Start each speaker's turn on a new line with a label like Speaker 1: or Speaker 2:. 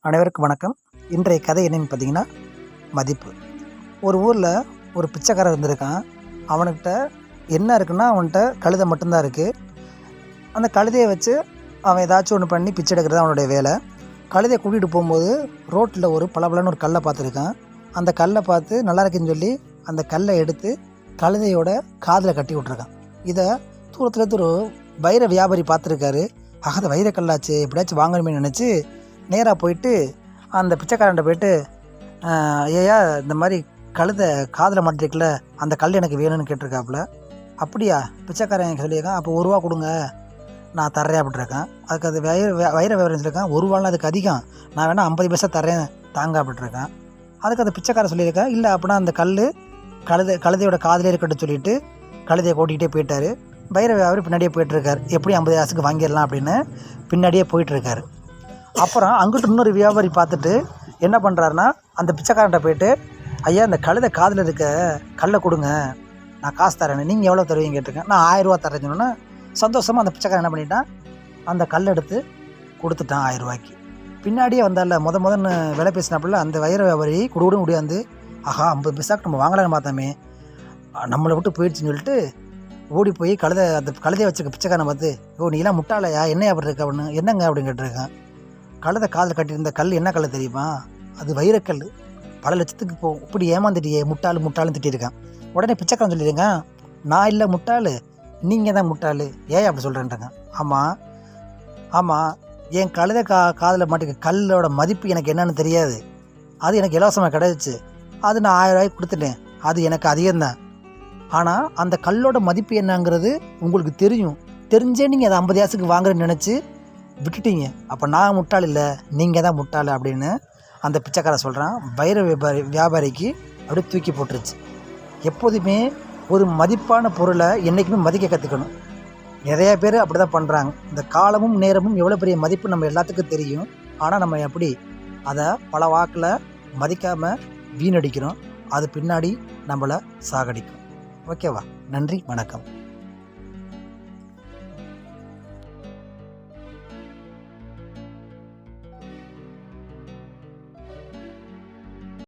Speaker 1: அனைவருக்கும் வணக்கம். இன்றைய கதை என்னன்னு பார்த்தீங்கன்னா, மதிப்பு. ஒரு ஊரில் ஒரு பிச்சைக்காரன் இருந்திருக்கான். அவனுக்கிட்ட என்ன இருக்குன்னா, அவன்கிட்ட கழுதை மட்டும்தான் இருக்குது. அந்த கழுதையை வச்சு அவன் ஏதாச்சும் ஒன்று பண்ணி பிச்சை எடுக்கிறது அவனுடைய வேலை. கழுதையை கூட்டிகிட்டு போகும்போது ரோட்டில் ஒரு பளபளன்னு ஒரு கல்லை பார்த்துருக்கான். அந்த கல்லை பார்த்து நல்லா இருக்குன்னு சொல்லி அந்த கல்லை எடுத்து கழுதையோட காதில் கட்டி விட்ருக்கான். இதை தூரத்தில் ஒரு வைர வியாபாரி பார்த்துருக்காரு. அது வைரக்கல்லாச்சு, எப்படியாச்சும் வாங்கணுமே நினச்சி நேராக போயிட்டு அந்த பிச்சைக்காரன்ட்ட போயிட்டு, ஐயா இந்த மாதிரி கழுதை காதில் மாட்டிருக்குல்ல, அந்த கல் எனக்கு வேணும்னு கேட்டிருக்காப்புல. அப்படியா? பிச்சைக்காரன் சொல்லியிருக்கான். அப்போ ₹1 கொடுங்க, நான் தர்றேன் அப்படின்ட்டுருக்கேன். அதுக்கு அது வைர வியாபாரம் சொல்லியிருக்கான். ₹1 அதுக்கு அதிகம், நான் வேணால் 50 பைசா தர்றேன் தாங்க அப்படின்ட்டுருக்கேன். அதுக்கு அந்த பிச்சைக்காரன் சொல்லியிருக்கேன், இல்லை அப்படின்னா அந்த கழுதையோட காதிலே இருக்கட்டும் சொல்லிவிட்டு கழுதையை கூட்டிகிட்டே போயிட்டார். வைர வியாபாரி பின்னாடியே போயிட்டுருக்கார். எப்படி 50 காசுக்கு வாங்கிடலாம் அப்படின்னு பின்னாடியே போயிட்டுருக்காரு. அப்புறம் அங்கிட்டு இன்னொரு வியாபாரி பார்த்துட்டு என்ன பண்ணுறாருன்னா, அந்த பிச்சைக்காரன்ட்ட போயிட்டு, ஐயா இந்த கழுதை காதில் இருக்க கல்லை கொடுங்க, நான் காசு தரேன், நீங்கள் எவ்வளோ தருவீங்க கேட்டிருக்கேன். நான் ₹1000 தரேன்னு சொன்னோன்னா சந்தோஷமாக அந்த பிச்சைக்காரன் என்ன பண்ணிட்டான், அந்த கல் எடுத்து கொடுத்துட்டான் ₹1000. பின்னாடியே வந்தால முதன்னு விலை பேசினாப்புல அந்த வைர வியாபாரி கொடுன்னு முடியாது. ஆஹா 50 பைசாக்கு நம்ம வாங்கலான்னு பார்த்தோமே, நம்மளை விட்டு போயிடுச்சுன்னு சொல்லிட்டு ஓடி போய் அந்த கழுதையை வச்சுருக்க பிச்சைக்காரனை பார்த்து, ஓ நீலாம் முட்டாளையா, என்னையா அப்படி இருக்க அப்படின்னு, என்னங்க அப்படின்னு கேட்டிருக்கேன். கழுதை காதில் கட்டியிருந்த கல் என்ன கல் தெரியுமா? அது வைரக்கல். பல லட்சத்துக்கு போகும். இப்படி ஏமாந்துட்டியே, முட்டாளுன்னு திட்டிருக்கேன். உடனே பிச்சைக்காரன் சொல்லிடுங்க, நான் இல்லை முட்டாள், நீங்கள் தான் முட்டாள், ஏன் அப்படி சொல்கிறேன்றாங்க. ஆமாம் என் கழுதை காதில் மாட்டிக்க கல்லோட மதிப்பு எனக்கு என்னன்னு தெரியாது. அது எனக்கு இலவசமாக கிடச்சிச்சு. அது நான் ₹1000 கொடுத்துட்டேன். அது எனக்கு அதிகம்தான். ஆனால் அந்த கல்லோட மதிப்பு என்னங்கிறது உங்களுக்கு தெரியும். தெரிஞ்சே நீங்கள் அதை 50 காசுக்கு வாங்குறேன்னு நினச்சி விட்டுட்டீங்க. அப்போ நான் முட்டாள் இல்லை, நீங்கள் தான் முட்டாள் அப்படின்னு அந்த பிச்சைக்காரன் சொல்கிறான். வைர வியாபாரிக்கு அப்படியே தூக்கி போட்டுருச்சு. எப்போதுமே ஒரு மதிப்பான பொருளை என்றைக்குமே மதிக்க கற்றுக்கணும். நிறையா பேர் அப்படி தான் பண்ணுறாங்க. இந்த காலமும் நேரமும் எவ்வளோ பெரிய மதிப்பு நம்ம எல்லாத்துக்கும் தெரியும். ஆனால் நம்ம எப்படி அதை பல வாக்கில் மதிக்காமல் வீணடிக்கிறோம். அது பின்னாடி நம்மளை சாகடிக்கும். ஓகேவா? நன்றி, வணக்கம்.